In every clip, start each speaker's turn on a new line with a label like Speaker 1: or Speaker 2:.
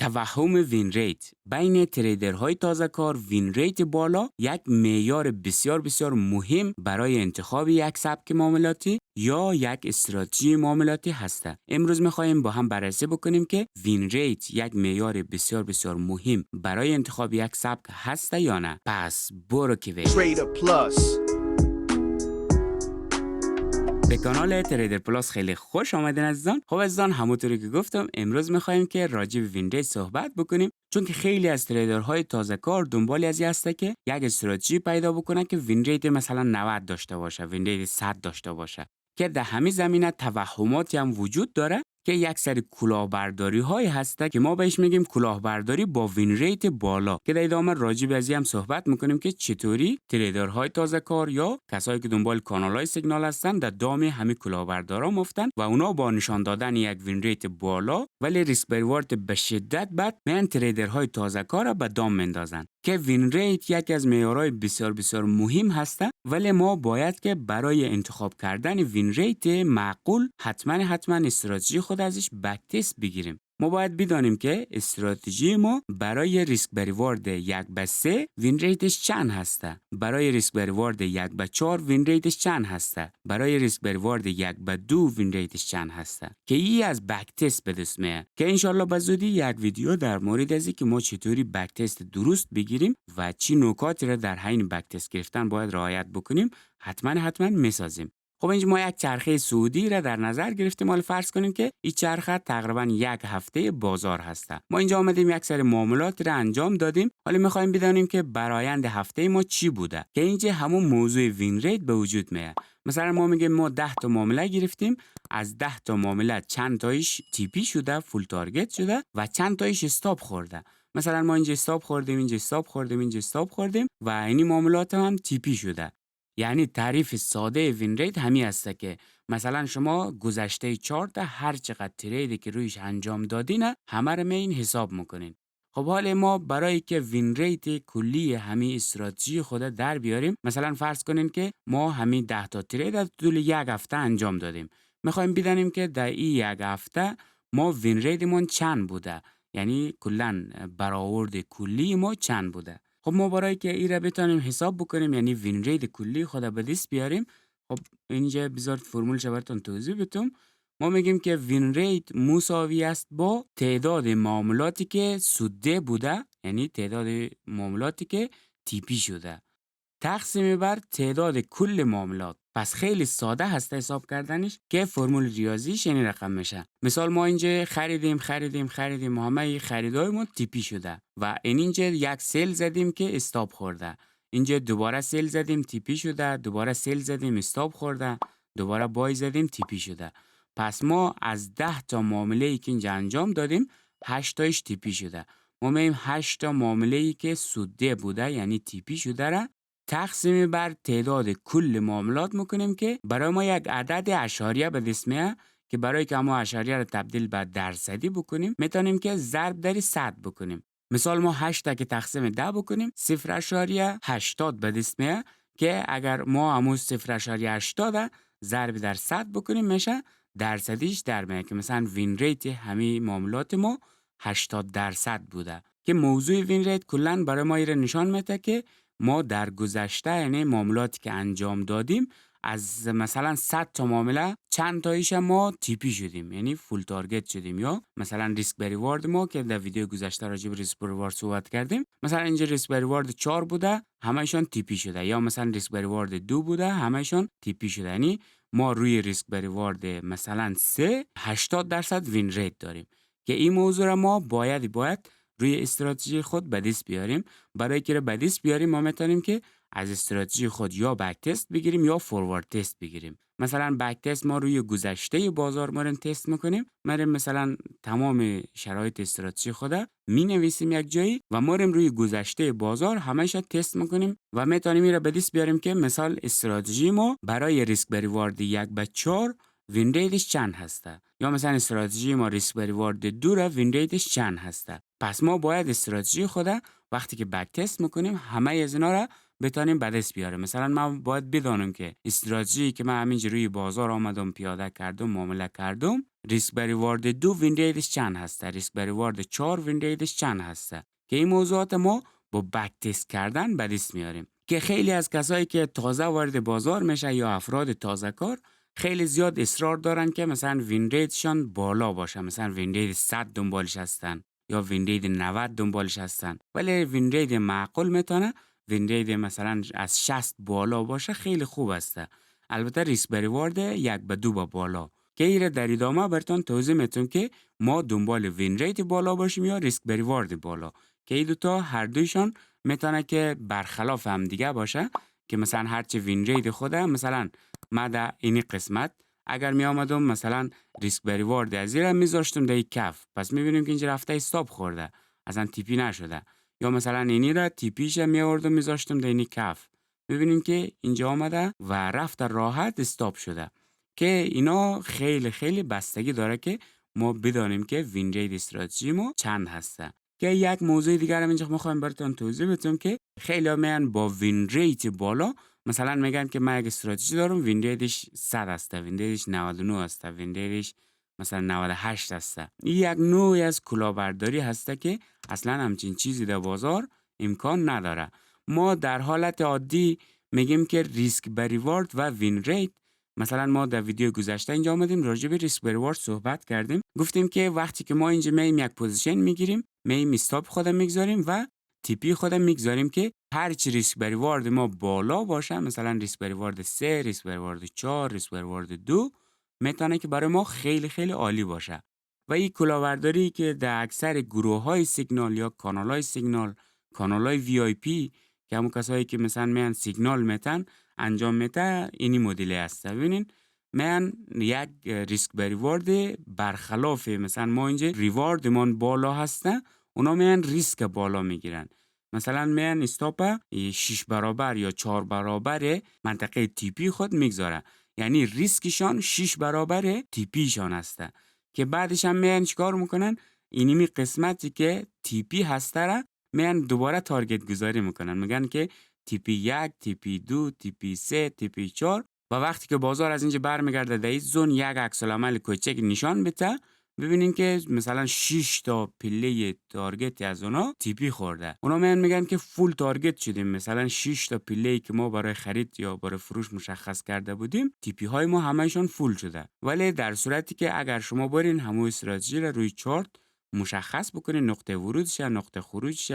Speaker 1: توهم وین ریت. بین تریدرهای تازه کار وین ریت بالا یک معیار بسیار بسیار مهم برای انتخاب یک سبک معاملاتی یا یک استراتژی معاملاتی هسته. امروز می‌خوایم با هم بررسی بکنیم که وین ریت یک معیار بسیار بسیار مهم برای انتخاب یک سبک هسته یا نه. پس برو که به کانال تریدر پلاس خیلی خوش آمدین عزیزان. خب عزیزان، همونطوری که گفتم امروز می‌خوایم که راجع به وین ریت صحبت بکنیم، چون که خیلی از تریدرهای تازه کار دنبال ازی هسته که یک استراتژی پیدا بکنن که وین ریت مثلا 90 داشته باشه، وین ریت 100 داشته باشه، که در همین زمینه توهماتی هم وجود داره که یک سری کلاهبرداری های هسته که ما بهش میگیم کلاهبرداری با وین ریت بالا، که در ادامه راجع به ازی هم صحبت میکنیم که چطوری تریدرهای تازه کار یا کسایی که دنبال کانال های سیگنال هستن در دام همین کلاهبردارا مفتن و اونا با نشان دادن یک وین ریت بالا ولی ریسک بریوارد به شدت بد میان تریدرهای تازه کار را به دام میندازن. که وین ریت یکی از معیارهای بسیار بسیار مهم هسته، ولی ما باید که برای انتخاب کردن وین ریت معقول حتما استراتژی خود ازش بک تست بگیریم. ما باید بدانیم که استراتژی ما برای ریسک بریوارد 1/3 وین ریتش چند هسته، برای ریسک بریوارد 1/4 وین ریتش چند هسته، برای ریسک بریوارد 1/2 وین ریتش چند هسته، که ای از بک تست به دست میاد. که انشالله به زودی یک ویدیو در مورد ازی که ما چطوری بک تست درست بگیریم و چی نکاتی را در حین بک تست گرفتن باید رعایت بکنیم حتما میسازیم. خب اینجا ما یک چرخه سعودی را در نظر گرفتیم. حالا فرض کنیم که این چرخه تقریبا یک هفته بازار هسته. ما اینجا آمدیم یک سری معاملات را انجام دادیم. حالا می‌خوایم بدانیم که برآیند هفته ما چی بوده، که اینجا همون موضوع وین ریت به وجود میاد. مثلا ما میگیم ما 10 تا معامله گرفتیم، از 10 تا معامله چند تایش تیپی شده، فول تارگت شده و چند تایش استاپ خورده. مثلا ما اینجا استاپ خوردیم، اینجا استاپ خوردیم، اینجا استاپ خوردیم و این معاملات هم تیپی شده. یعنی تعریف ساده وین ریت همین است که مثلا شما گذشته چارت هر چقدر تریدی که رویش انجام دادین همه رو این حساب میکنین. خب حال ما برای که وین ریت کلی همین استراتژی خود در بیاریم، مثلا فرض کنین که ما همین 10 تا ترید در طول یک هفته انجام دادیم. میخوایم بدانیم که در این یک هفته ما وین ریتمون چند بوده، یعنی کلا برآورد کلی ما چند بوده. خب ما برای که این را بتونیم حساب بکنیم، یعنی وین ریت کلی خود به دست بیاریم، خب اینجا بذارید فرمولش براتون توضیح بدم. ما میگیم که وین ریت مساوی است با تعداد معاملاتی که سوده بوده، یعنی تعداد معاملاتی که تیپی شده، تقسیم بر تعداد کل معاملات. پس خیلی ساده هست حساب کردنش، که فرمول ریاضیش این رقم میشه. مثال ما اینجا خریدیم همه خریدایمون تیپی شده و اینجا یک سیل زدیم که استاپ خورده، اینجا دوباره سیل زدیم تیپی شده، دوباره سیل زدیم استاپ خورده، دوباره بای زدیم تیپی شده. پس ما از 10 تا معامله ای که اینجا انجام دادیم 8 تایش تیپی شده. ما میگیم 8 تا معامله ای که سوده بوده یعنی تیپی شده را تقسیم بر تعداد کل معاملات میکنیم، که برای ما یک عدد اشاریه به دست میاد، که برای که ما اشاریه رو تبدیل به درصدی بکنیم میتونیم که ضرب در 100 بکنیم. مثال ما 8 تا که تقسیم 10 بکنیم 0.80 به دست میاد، که اگر ما همون 0.80 ضرب در 100 بکنیم میشه درصدیش در میاد، که مثلا وین ریت همه معاملات ما 80% بوده. که موضوع وین ریت کلا برای ما ایره نشان میده که ما در گذشته یعنی معاملاتی که انجام دادیم از مثلا 100 تا معامله چند تایش ما تیپی شدیم، یعنی فول تارگت شدیم، یا مثلا ریسک بریوارد ما که در ویدیو گذشته راجع به ریسک بریوارد صحبت کردیم، مثلا اینجا ریسک بریوارد 4 بوده همه‌شون تیپی شده، یا مثلا ریسک بریوارد 2 بوده همه‌شون تیپی شده. یعنی ما روی ریسک بریوارد مثلا 3 80% وین ریت داریم، که این موضوع را ما باید روی استراتژی خود به دست بیاریم. برای که به دست بیاریم ما میتونیم که از استراتژی خود یا بک تست بگیریم یا فوروارد تست بگیریم. مثلا بک تست ما روی گذشته بازار ما تست میکنیم، مثلا تمام شرایط استراتژی خود می نویسیم یک جایی و ما روی گذشته بازار همش تست میکنیم و میتونیم این را به دست بیاریم که مثال استراتژی ما برای ریسک بریوارد 1/4 وین ریتش چند هسته، یا مثلا استراتژی ما ریسک بریوارد 2 را وین ریتش چند هسته. پس ما باید استراتژی خود وقتی که بک تست میکنیم همه از اینا را بتونیم به دست بیاریم. مثلا من باید بدانم که استراتژی که من همینجوری روی بازار آمدم پیاده کردم معامله کردم، ریسک بریوارد 2 وین ریتش چند هسته، ریسک بریوارد 4 وین ریتش چند هسته، که این موضوعات ما با بک تست کردن به دست میاریم. که خیلی از کسایی که تازه وارد بازار میشه یا افراد تازه کار خیلی زیاد اصرار دارن که مثلا وین ریتشان بالا باشه، مثلا وین ریت 100 دنبالش هستن یا وین ریت 90 دنبالش هستن، ولی وین ریت معقول میتونه وین ریت مثلا از 60 بالا باشه خیلی خوب است. البته ریسک بریوارد 1:2 با بالا، که ایره در ادامه براتون توضیح میتونم که ما دنبال وین ریت بالا باشیم یا ریسک بریوارد بالا، که این دوتا هر دویشان میتونه که برخلاف هم دیگه باشه. که مثلا هرچی وین ریت خوده، مثلا ما در این قسمت اگر می آمدم مثلا ریسک بریوارد از این میذاشتم در کف، پس میبینیم که اینجا رفته استاپ خورده، اصلا تیپی نشده. یا مثلا اینی را تیپیش می آوردم میذاشتم در این کف، میبینیم که اینجا آمده و رفته راحت استاپ شده. که اینا خیلی خیلی بستگی داره که ما بدانیم که وین ریت استراتژی ما چند هسته. که یک موضوع دیگر هم اینجا میخوایم براتون توضیح بدم که خیلی ها میان با وین ریت بالا مثلا میگن که من یک استراتژی دارم وین ریتش 100 است، وین ریتش 99 است، وین ریتش مثلا 98 است. این یک نوعی از کلاهبرداری هسته که اصلا همچین چیزی در بازار امکان نداره. ما در حالت عادی میگیم که ریسک بریوارد و وین ریت، مثلا ما در ویدیو گذشته اینجا آمدیم راجع به ریسک بریوارد صحبت کردیم، گفتیم که وقتی که ما اینجا میم یک پوزیشن میگیریم، میم استاپ خودم میگذاریم و تیپی خودم میگذاریم که هر چی ریسک بریوارد ما بالا باشه، مثلا ریسک بریوارد 3، ریسک بریوارد 4، ریسک بریوارد 2 میتونه که برای ما خیلی خیلی عالی باشه. و این کلاهبرداری که در اکثر گروه های سیگنال یا کانال های سیگنال، کانال های وی آی پی، که همون کسایی که مثلا میان سیگنال میتن انجام میته، اینی مدل است. ببینین من یک ریسک بریوارد برخلاف مثلا ما اینجا ریوارد من بالا هسته، اونا میان ریسک بالا میگیرن. مثلا میان استاپ 6 برابر یا 4 برابر منطقه تیپی خود میگذاره، یعنی ریسکشان 6 برابر تیپیشان هسته. که بعدش هم میان چیکار میکنن؟ اینی قسمتی که تیپی هسته را میان دوباره تارگت گذاری میکنن، میگن که تیپی 1، تیپی 2، تیپی 3، تیپی 4. و وقتی که بازار از اینجا برمیگرده در این زون یک عکس العمل کوچک نشان بده، ببینین که مثلا 6 تا پله تارگت از اونا تیپی خورده. اونا میگن که فول تارگت شدیم، مثلا 6 تا پله که ما برای خرید یا برای فروش مشخص کرده بودیم، تیپی های ما همهشون فول شده. ولی در صورتی که اگر شما برین همون استراتژی را روی چارت مشخص بکنین، نقطه ورودش، نقطه خروجش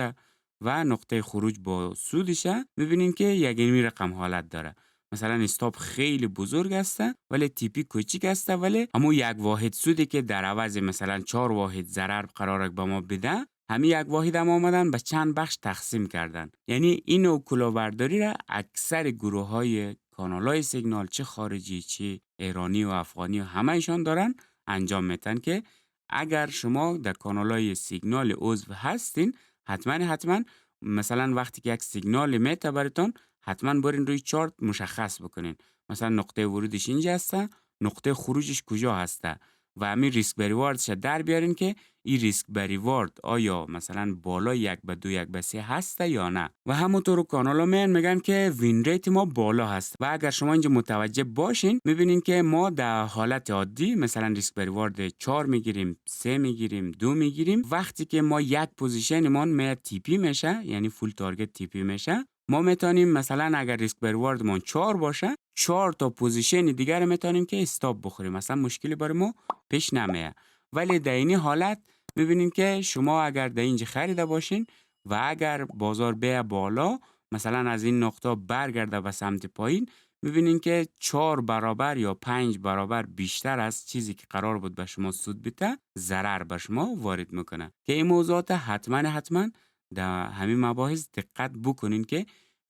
Speaker 1: و نقطه خروج با سودش، ببینین که یک اینمی رقم حالت داره. مثلا استاپ خیلی بزرگ است ولی تیپی کوچیک است، ولی همون یک واحد سودی که در عوض مثلا 4 واحد ضرر قراره به ما بده، همین یک واحد هم آمدن به چند بخش تقسیم کردن. یعنی این نوع کلاهبرداری را اکثر گروه های کانال های سیگنال، چه خارجی چه ایرانی و افغانی، همه ایشان دارن انجام میتن. که اگر شما در کانال های سیگنال عضو هستین، حتما مثلا وقتی که یک سیگنال میته براتون، حتما برین روی چارت مشخص بکنین مثلا نقطه ورودش اینجا هسته، نقطه خروجش کجا هسته، و همین ریسک بریواردش در بیارین که این ریسک بریوارد آیا مثلا بالا 1:2 1:3 هسته یا نه. و همونطور کانالا میگن که وین ریت ما بالا هست. و اگر شما اینجا متوجه باشین، میبینین که ما در حالت عادی مثلا ریسک بریوارد 4 میگیریم، 3 میگیریم، 2 میگیریم. وقتی که ما یک پوزیشن ما تیپی میشه، یعنی فول تارگت تیپی میشه، ما میتونیم مثلا اگر ریسک بریوارد ما 4 باشه، 4 تا پوزیشن دیگر میتونیم که استاپ بخوریم، مثلا مشکلی برای ما پیش نمیاد. ولی در این حالت میبینیم که شما اگر در اینجا خریده باشین و اگر بازار به بالا مثلا از این نقطه برگرده به سمت پایین، میبینین که 4 برابر یا 5 برابر بیشتر از چیزی که قرار بود به شما سود بده، ضرر به شما وارد میکنه. که این موضوعات حتما در همین مباحث دقت بکنین که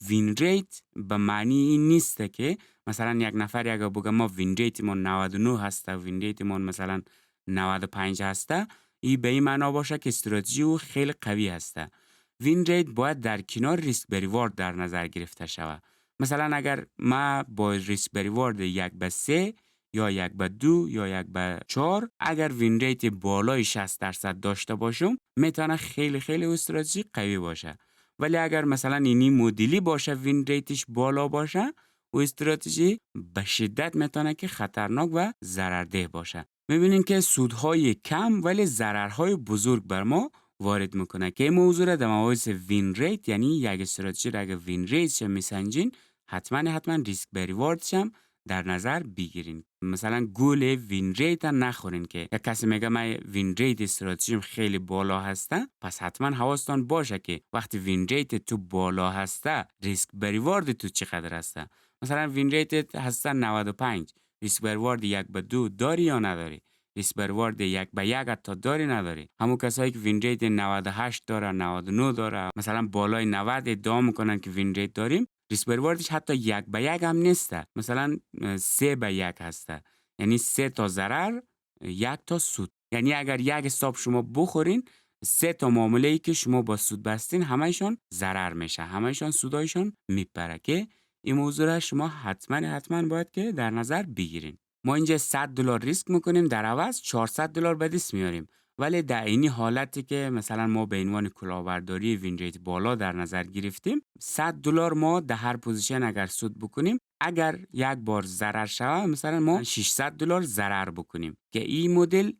Speaker 1: وین ریت به معنی این نیست که مثلا یک نفر اگه بگه ما وین ریت ما 99 هسته، وین ریت ما مثلا 95 هسته، این به این معنا باشه که استراتژی او خیلی قوی هسته. وین ریت باید در کنار ریسک بریوارد در نظر گرفته شود. مثلا اگر ما با ریسک بریوارد 1:3 یا 1:2 یا 1:4 اگر وین ریت بالای 60% داشته باشم، میتونه خیلی خیلی استراتژی قوی باشه. ولی اگر مثلا اینی مدلی باشه وین ریتش بالا باشه و استراتژی به شدت میتونه که خطرناک و ضررده باشه. میبینین که سودهای کم ولی ضررهای بزرگ بر ما وارد میکنه که این موضوع را در مباحث وین ریت، یعنی یک استراتژی را اگه وین ریت میسنجین حتما ریسک به ریواردش هم در نظر بگیرین. مثلا گول وین ریت نخورین که یک کسی میگه من وین ریت استراتژیم خیلی بالا هسته، پس حتما حواستان باشه که وقتی وین ریت تو بالا هسته ریسک به ریوارد تو چقدر هسته. مثلا وین ریت هسته 95، ریسک به ریوارد 1/2 داری یا نداری؟ ریسک به ریوارد 1/1 حتی داری نداری؟ همون کسایی که وین ریت 98 داره 99 داره مثلا بالای 90 ادعا میکنن که وین ریت داریم، ریسک به ریواردش حتی 1/1 هم نیسته، مثلا 3/1 هسته، یعنی 3 تا ضرر 1 تا سود. یعنی اگر یک حساب شما بخورین 3 تا معامله ای که شما با سود بستین همه‌شان ضرر میشه، همه‌شان سودایشان میپره که این موضوع را شما حتما باید که در نظر بگیرین. ما اینجا $100 ریسک میکنیم، در عوض $400 به دست میاریم. ولی در اینی حالتی که مثلا ما به عنوان کلاهبرداری وین ریت بالا در نظر گرفتیم، $100 ما در هر پوزیشن اگر سود بکنیم، اگر یک بار ضرر شود مثلا ما $600 ضرر بکنیم که این مدل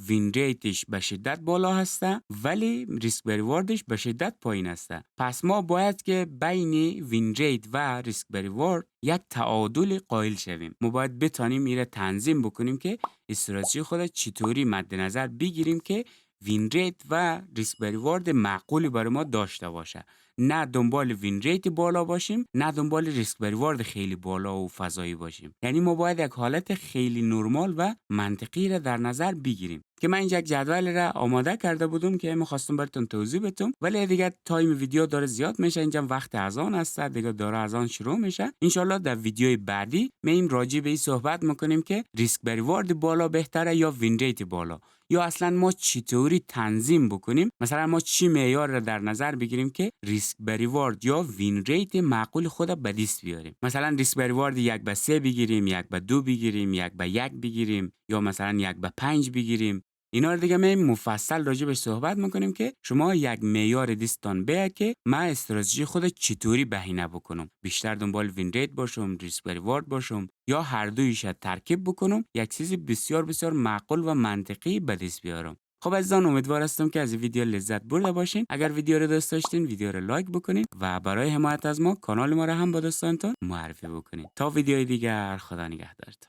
Speaker 1: وین ریتش به شدت بالا هسته ولی ریسک به ریواردش به شدت پایین هسته. پس ما باید که بین وین ریت و ریسک به ریوارد یک تعادل قائل شویم. ما باید بتانیم ایره تنظیم بکنیم که استراتژی خود چطوری مد نظر بگیریم که وین ریت و ریسک به ریوارد معقولی برای ما داشته باشه. نه دنبال وین ریت بالا باشیم، نه دنبال ریسک به ریوارد خیلی بالا و فضایی باشیم. یعنی ما باید یک حالت خیلی نرمال و منطقی را در نظر بگیریم. که من اینجا یک جدول را آماده کرده بودم که می‌خواستم براتون توضیح بدم، ولی دیگه تایم ویدیو داره زیاد میشه، اینجا وقت اذان است، دیگه داره اذان شروع میشه. ان شاءالله در ویدیوی بعدی میم راجع به این صحبت میکنیم که ریسک به ریوارد بالا بهتره یا وین ریت بالا، یا اصلا ما چطوری تنظیم بکنیم، مثلا ما چی معیار را در نظر بگیریم که ریسک به ریوارد یا وین ریت معقول خود به دست بیاریم. مثلا ریسک به ریوارد 1/3 بگیریم، 1/2 بگیریم، 1/1 بگیریم، یا مثلا 1/5 بگیریم. اینا رو دیگه ما مفصل راجع به صحبت میکنیم که شما یک معیار دستان بیه که من استراتژی خود چطوری بهینه بکنم، بیشتر دنبال وین ریت باشم، ریسک به ریوارد باشم، یا هر دویش ترکیب بکنم، یک چیز بسیار معقول و منطقی به دست بیارم. خب عزیزان، امیدوار هستم که از ویدیو لذت برده باشین. اگر ویدیو رو دوست داشتین ویدیو رو لایک بکنین و برای حمایت از ما کانال ما رو هم با دوستانتون معرفی بکنین. تا ویدیوی دیگر، خدا نگهدارتون.